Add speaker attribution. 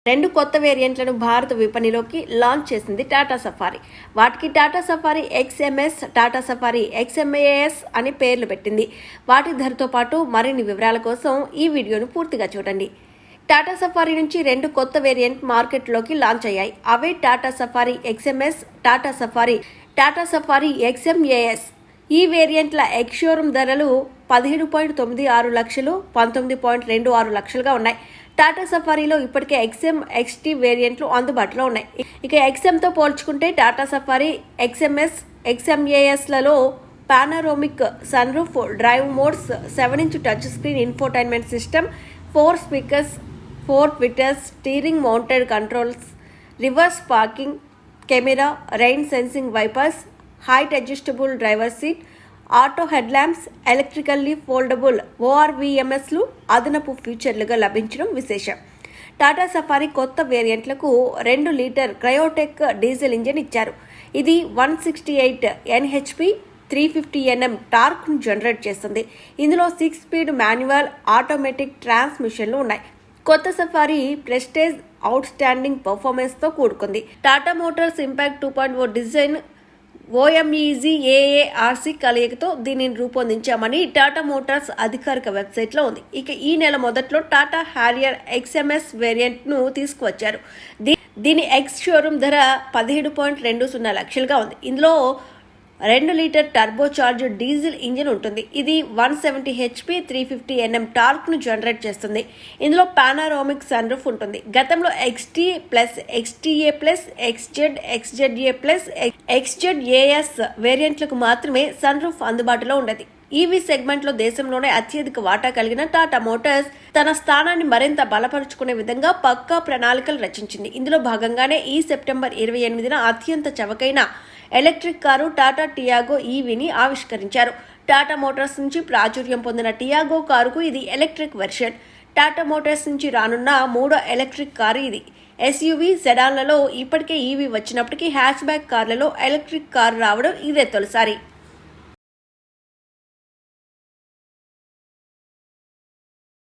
Speaker 1: రెండు కొత్త వేరియంట్లను భారత విపణిలోకి లాంచ్ చేసింది టాటా సఫారీ. వాటికి Tata Safari XMS, Tata Safari XMAS అని పేర్లు పెట్టింది. వాటి ధరతో పాటు మరిన్ని వివరాల కోసం ఈ వీడియోను పూర్తిగా చూడండి. టాటా సఫారీ నుంచి రెండు కొత్త వేరియంట్ మార్కెట్లోకి లాంచ్ అయ్యాయి. అవే Tata Safari XMS, Tata Safari XMAS. ఈ వేరియంట్ల ఎక్స్ షోరూమ్ ధరలు 17.96 లక్షలు, 19.26 లక్షలుగా ఉన్నాయి. టాటా సఫారీలో ఇప్పటికే XM, XT వేరియంట్లు అందుబాటులో ఉన్నాయి. ఇక XMతో పోల్చుకుంటే టాటా సఫారీ XMS, XMASలలో panoramic sunroof, drive modes, 7-inch touch screen infotainment system, 4 speakers, 4 tweeters, steering mounted controls, reverse parking camera, rain sensing wipers, height adjustable driver seat, auto head lamps, electrically foldable ORVMSలు అదనపు ఫీచర్లుగా లభించడం విశేషం. Tata Safari కొత్త వేరియంట్లకు 2 litre Kryotec diesel engine ఇచ్చారు. ఇది 168 NHP, 350 Nm టార్క్ను generate చేస్తుంది. ఇందులో 6 స్పీడ్ మాన్యువల్, ఆటోమేటిక్ ట్రాన్స్మిషన్లు ఉన్నాయి. కొత్త సఫారీ ప్రెస్టేజ్ అవుట్ స్టాండింగ్ పర్ఫార్మెన్స్తో కూడుకుంది. Tata Motors impact 2.0 design OMEG AARC కలయికతో దీనిని రూపొందించామని టాటా మోటార్స్ అధికారిక వెబ్సైట్లో ఉంది. ఇక ఈ నెల మొదట్లో టాటా హ్యారియర్ XMS వేరియంట్ను తీసుకువచ్చారు. దీని ఎక్స్ షోరూమ్ ధర 17.20 లక్షలుగా ఉంది. ఇందులో 2 litre turbo charge diesel engine ఉంటుంది. ఇది 170 HP, 350 Nm టార్క్ను జనరేట్ చేస్తుంది. ఇందులో పానారోమిక్ సన్రూఫ్ ఉంటుంది. గతంలో XT plus, XTA plus, XZ, XZA plus, XZAS వేరియంట్లకు మాత్రమే సన్రూఫ్ అందుబాటులో ఉండేది. ఈవీ సెగ్మెంట్లో దేశంలోనే అత్యధిక వాటా కలిగిన టాటా మోటార్స్ తన స్థానాన్ని మరింత బలపరుచుకునే విధంగా పక్కా ప్రణాళికలు రచించింది. ఇందులో భాగంగానే ఈ సెప్టెంబర్ 28న అత్యంత చవకైన ఎలక్ట్రిక్ కారు టాటా టియాగో ఈవీని ఆవిష్కరించారు. టాటా మోటార్స్ నుంచి ప్రాచుర్యం పొందిన టియాగో కారుకు ఇది ఎలక్ట్రిక్ వెర్షన్. టాటా మోటార్స్ నుంచి రానున్న 3వ ఎలక్ట్రిక్ కారు ఇది. SUV, సెడాన్లలో ఇప్పటికే ఈవీ వచ్చినప్పటికీ హ్యాచ్ బ్యాక్ కార్లలో ఎలక్ట్రిక్ కారు రావడం ఇదే తొలిసారి.